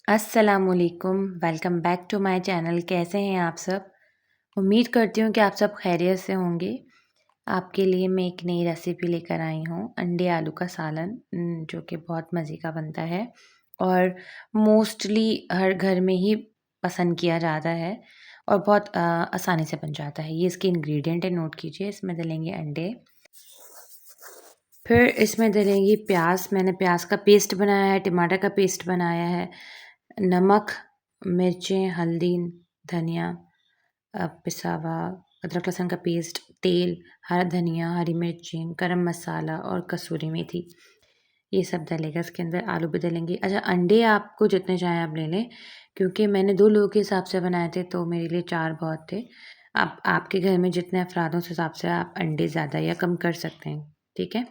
अस्सलामुअलैकुम, welcome back to my channel. कैसे हैं आप सब? उम्मीद करती हूँ कि आप सब खैरियत से होंगे। आपके लिए मैं एक नई रेसिपी लेकर आई हूँ, अंडे आलू का सालन, जो कि बहुत मज़े का बनता है और मोस्टली हर घर में ही पसंद किया जाता है और बहुत आसानी से बन जाता है। ये इसके इंग्रेडिएंट है, नोट कीजिए। इसमें डलेंगे अंडे, फिर इसमें डलेंगी प्याज। मैंने प्याज का पेस्ट बनाया है, टमाटर का पेस्ट बनाया है, नमक, मिर्चें, हल्दी, धनिया, पिसा हुआ अदरक लहसुन का पेस्ट, तेल, हरा धनिया, हरी मिर्चें, गरम मसाला और कसूरी मेथी। ये सब डलेगा इसके अंदर। आलू भी डलेंगे। अच्छा, अंडे आपको जितने चाहें आप ले लें, क्योंकि मैंने 2 लोगों के हिसाब से बनाए थे तो मेरे लिए 4 बहुत थे। आप आपके घर में जितने अफ़राद हैं उस हिसाब से आप अंडे ज़्यादा या कम कर सकते हैं, ठीक है?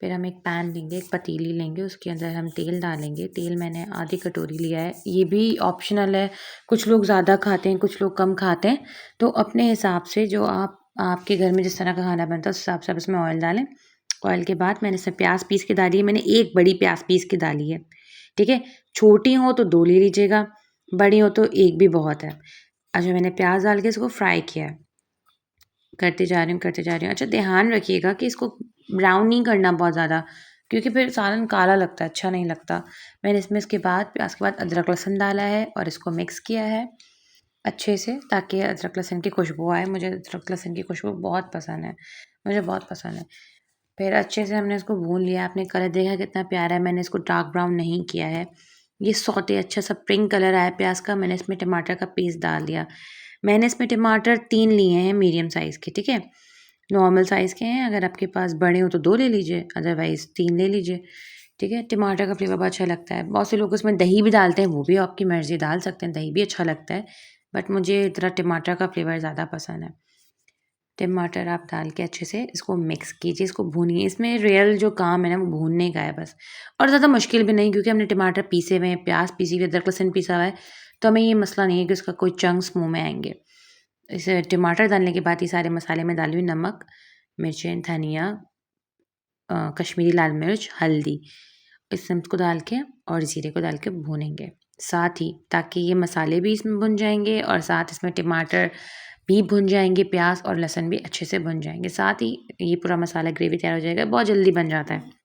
फिर हम एक पैन लेंगे, एक पतीली लेंगे, उसके अंदर हम तेल डालेंगे। तेल मैंने आधी कटोरी लिया है, ये भी ऑप्शनल है। कुछ लोग ज़्यादा खाते हैं, कुछ लोग कम खाते हैं, तो अपने हिसाब से जो आपके घर में जिस तरह का खाना बनता है उस हिसाब से आप इसमें ऑयल डालें। ऑयल के बाद मैंने इसमें प्याज पीस के डाली है। मैंने एक बड़ी प्याज पीस के डाली है, ठीक है? छोटी हो तो 2 ले लीजिएगा, बड़ी हो तो 1 भी बहुत है। अच्छा, मैंने प्याज डाल के इसको फ्राई किया है। करती जा रही हूँ, करती जा रही हूँ। अच्छा, ध्यान रखिएगा कि इसको ब्राउन नहीं करना बहुत ज़्यादा, क्योंकि फिर सालन काला लगता है, अच्छा नहीं लगता। मैंने इसमें इसके बाद प्याज के बाद अदरक लहसुन डाला है और इसको मिक्स किया है अच्छे से, ताकि अदरक लहसुन की खुशबू आए। मुझे अदरक लहसुन की खुशबू बहुत पसंद है, मुझे बहुत पसंद है। फिर अच्छे से हमने इसको भून लिया। आपने कलर देखा कितना प्यारा है। मैंने इसको डार्क ब्राउन नहीं किया है। ये सौते अच्छा सा पिंक कलर आया प्याज का। मैंने इसमें टमाटर का पेस्ट डाल दिया। मैंने इसमें टमाटर 3 लिए हैं मीडियम साइज़ के, ठीक है? नॉर्मल साइज़ के हैं। अगर आपके पास बड़े हो तो 2 ले लीजिए, अदरवाइज़ 3 ले लीजिए, ठीक है? टमाटर का फ्लेवर बहुत अच्छा लगता है। बहुत से लोग उसमें दही भी डालते हैं, वो भी आपकी मर्ज़ी, डाल सकते हैं, दही भी अच्छा लगता है, बट मुझे ज़रा टमाटर का फ्लेवर ज़्यादा पसंद है। टमाटर आप डाल के अच्छे से इसको मिक्स कीजिए, इसको भूनिए। इसमें रियल जो काम है ना वो भूनने का है बस, और ज़्यादा मुश्किल भी नहीं, क्योंकि हमने टमाटर पीसे हुए हैं, प्याज पीसी हुई है, अदरक लहसुन पिसा हुआ है, तो हमें ये मसला नहीं है कि उसका कोई चंक्स मुँह में आएँगे। इसे टमाटर डालने के बाद ये सारे मसाले में डाली हुई नमक, मिर्चें, धनिया, कश्मीरी लाल मिर्च, हल्दी, इस सबको डाल के और ज़ीरे को डाल के भूनेंगे साथ ही, ताकि ये मसाले भी इसमें भुन जाएँगे और साथ इसमें टमाटर भी भुन जाएँगे, प्याज़ और लहसुन भी अच्छे से भुन जाएँगे। साथ ही ये पूरा मसाला ग्रेवी तैयार हो जाएगा, बहुत जल्दी बन जाता है।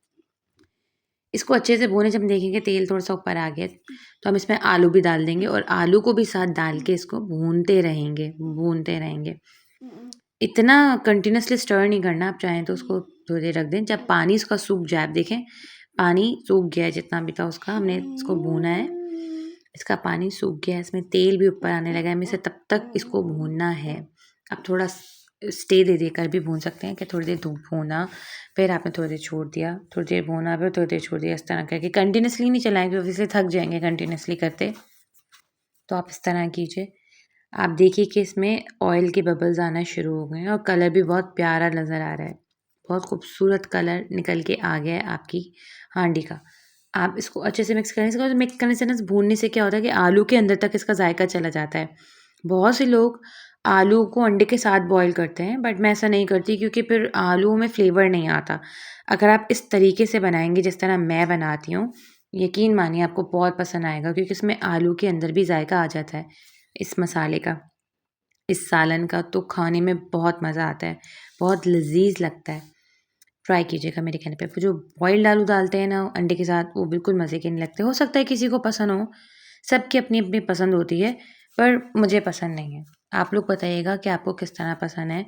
इसको अच्छे से भूने, जब देखेंगे तेल थोड़ा-सा ऊपर आ गया, तो हम इसमें आलू भी डाल देंगे और आलू को भी साथ डाल के इसको भूनते रहेंगे, भूनते रहेंगे। इतना कंटीन्यूअसली स्टर नहीं करना, आप चाहें तो उसको थोड़ी देर रख दें। जब पानी इसका सूख जाए, आप देखें पानी सूख गया है जितना भी था उसका, हमने इसको भूना है, इसका पानी सूख गया है, इसमें तेल भी ऊपर आने लगा है। हमें इसे तब तक इसको भूनना है। आप थोड़ा स्टे दे देकर भी भून सकते हैं कि थोड़ी देर धूप भूना, फिर आपने थोड़ी देर छोड़ दिया, थोड़ी देर भूना, फिर थोड़ी देर छोड़ दिया, इस तरह करके। कंटीन्यूअसली नहीं चलाएँगे, ऑब्वियसली थक जाएँगे कंटीन्यूअसली करते, तो आप इस तरह कीजिए। आप देखिए कि इसमें ऑयल के बबल्स आना शुरू हो गए हैं और कलर भी बहुत प्यारा नज़र आ रहा है। बहुत खूबसूरत कलर निकल के आ गया है आपकी हांडी का। आप इसको अच्छे से मिक्स करें। इसको मिक्स करने से ना, भूनने से क्या होता है कि आलू के अंदर तक इसका जायका चला जाता है। बहुत से लोग आलू को अंडे के साथ बॉयल करते हैं, बट मैं ऐसा नहीं करती, क्योंकि फिर आलू में फ्लेवर नहीं आता। अगर आप इस तरीके से बनाएंगे जिस तरह मैं बनाती हूँ, यकीन मानिए आपको बहुत पसंद आएगा, क्योंकि इसमें आलू के अंदर भी जायका आ जाता है इस मसाले का, इस सालन का, तो खाने में बहुत मज़ा आता है, बहुत लज़ीज़ लगता है। ट्राई कीजिएगा मेरे कहने पे। वो जो बॉइल्ड आलू डालते हैं ना अंडे के साथ, वो बिल्कुल मज़े के नहीं लगते। हो सकता है किसी को पसंद हो, सबकी अपनी-अपनी पसंद होती है, पर मुझे पसंद नहीं है। आप लोग बताइएगा कि आपको किस तरह पसंद है?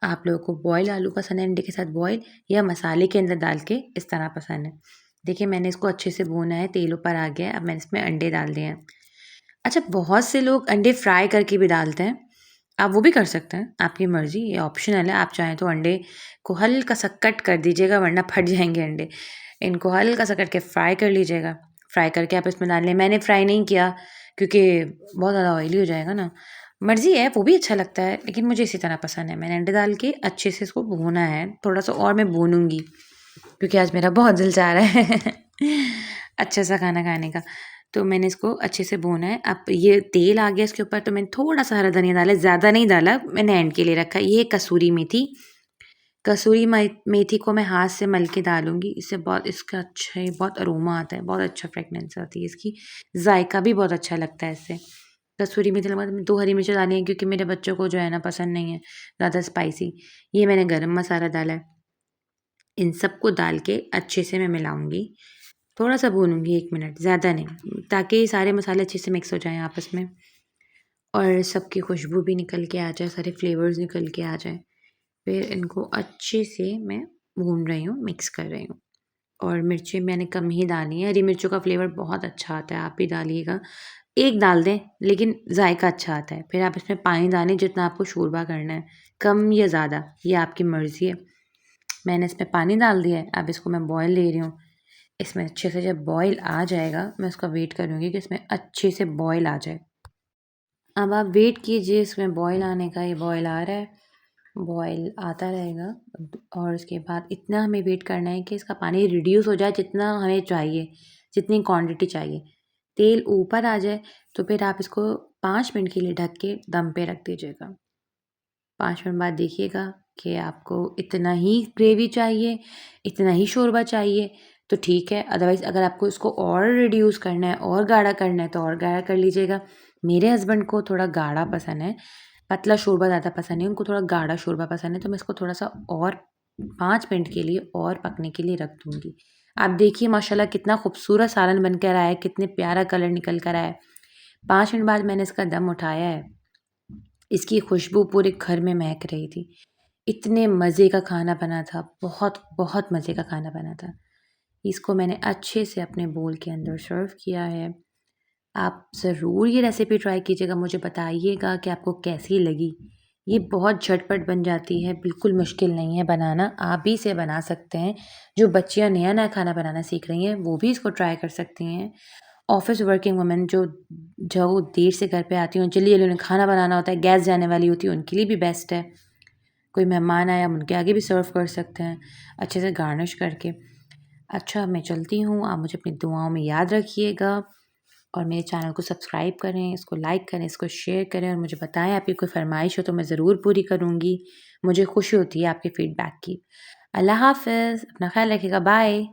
आप लोगों को बॉइल्ड आलू पसंद है अंडे के साथ बॉयल, या मसाले के अंदर डाल के इस तरह पसंद है? देखिए, मैंने इसको अच्छे से भूना है, तेल ऊपर आ गया है, अब मैंने इसमें अंडे डाल दिए हैं। अच्छा, बहुत से लोग अंडे फ्राई करके भी डालते हैं, आप वो भी कर सकते हैं, आपकी मर्ज़ी, ये ऑप्शनल है। आप चाहें तो अंडे को हल्का-सा कट कर दीजिएगा, वरना फट जाएँगे अंडे। इनको हल्का-सा करके फ्राई कर लीजिएगा, फ्राई करके आप इसमें डाल लें। मैंने फ्राई नहीं किया, क्योंकि बहुत ज़्यादा ऑयली हो जाएगा ना। मर्ज़ी है, वो भी अच्छा लगता है, लेकिन मुझे इसी तरह पसंद है। मैंने अंडे डाल के अच्छे से इसको भूना है, थोड़ा-सा और मैं भूनूँगी, क्योंकि आज मेरा बहुत दिल चाह रहा है अच्छा सा खाना खाने का। तो मैंने इसको अच्छे से भूना है। अब ये तेल आ गया इसके ऊपर, तो मैंने थोड़ा-सा हरा धनिया डाला है, ज़्यादा नहीं डाला, मैंने एंड के लिए रखा है। ये कसूरी मेथी, कसूरी मेथी को मैं हाथ से मल के डालूँगी, इससे बहुत इसका अच्छा ही बहुत अरोमा आता है, बहुत अच्छा फ्रेगनेंस आती है इसकी, जायका भी बहुत अच्छा लगता है इससे। कसूरी मेथी के बाद 2 हरी मिर्च डाली हैं क्योंकि मेरे बच्चों को जो है ना पसंद नहीं है ज़्यादा स्पाइसी। ये मैंने गरम मसाला डाला है। इन सबको डाल के अच्छे से मैं मिलाऊँगी। थोड़ा-सा भूनूँगी 1 मिनट, ज़्यादा नहीं, ताकि सारे मसाले अच्छे से मिक्स हो जाएँ आपस में और सबकी खुशबू भी निकल के आ जाए, सारे फ्लेवर्स निकल के आ जाएँ। फिर इनको अच्छे से मैं भून रही हूँ, मिक्स कर रही हूँ और मिर्चें मैंने कम ही डाली हैं। हरी मिर्चों का फ्लेवर बहुत अच्छा आता है, आप भी डालिएगा। 1 डाल दें, लेकिन जायका अच्छा आता है। फिर आप इसमें पानी डालें जितना आपको शोरबा करना है, कम या ज़्यादा, ये आपकी मर्ज़ी है। मैंने इसमें पानी डाल दिया है, अब इसको मैं बॉयल ले रही हूँ। इसमें अच्छे से जब बॉयल आ जाएगा, मैं उसका वेट करूँगी कि इसमें अच्छे से बॉयल आ जाए। अब आप वेट कीजिए इसमें बॉयल आने का, ये बॉयल आ रहा है, बॉयल आता रहेगा और उसके बाद इतना हमें वेट करना है कि इसका पानी रिड्यूस हो जाए जितना हमें चाहिए, जितनी क्वांटिटी चाहिए। तेल ऊपर आ जाए तो फिर आप इसको 5 मिनट के लिए ढक के दम पे रख दीजिएगा। 5 मिनट बाद देखिएगा कि आपको इतना ही ग्रेवी चाहिए, इतना ही शोरबा चाहिए तो ठीक है, अदरवाइज़ अगर आपको इसको और रिड्यूस करना है और गाढ़ा करना है तो और गाढ़ा कर लीजिएगा। मेरे हस्बैंड को थोड़ा गाढ़ा पसंद है, पतला शोरबा ज़्यादा पसंद नहीं, उनको थोड़ा गाढ़ा शोरबा पसंद है तो मैं इसको थोड़ा-सा और 5 मिनट के लिए और पकने के लिए रख दूँगी। आप देखिए माशाल्लाह कितना खूबसूरत सालन बन कर आया है, कितने प्यारा कलर निकल कर आया है। 5 मिनट बाद मैंने इसका दम उठाया है। इसकी खुशबू पूरे घर में महक रही थी। इतने मज़े का खाना बना था, बहुत, बहुत मज़े का खाना बना था। इसको मैंने अच्छे से अपने बोल के अंदर सर्व किया है। आप ज़रूर ये रेसिपी ट्राई कीजिएगा, मुझे बताइएगा कि आपको कैसी लगी। ये बहुत झटपट बन जाती है, बिल्कुल मुश्किल नहीं है बनाना, आप भी इसे बना सकते हैं। जो बच्चियाँ नया-नया खाना बनाना सीख रही हैं, वो भी इसको ट्राई कर सकती हैं। ऑफ़िस वर्किंग वुमेन जो देर से घर पे आती हैं, जल्दी-जल्दी उन्हें खाना बनाना होता है, गैस जाने वाली होती है, उनके लिए भी बेस्ट है। कोई मेहमान आया, हम उनके आगे भी सर्व कर सकते हैं, अच्छे से गार्निश करके। अच्छा, मैं चलती हूँ, आप मुझे अपनी दुआओं में याद रखिएगा और मेरे चैनल को सब्सक्राइब करें, इसको लाइक करें, इसको शेयर करें और मुझे बताएँ आपकी कोई फ़रमाइश हो तो मैं ज़रूर पूरी करूँगी। मुझे खुशी होती है आपके फ़ीडबैक की। अल्लाह हाफ़िज़, अपना ख़्याल रखिएगा, बाय।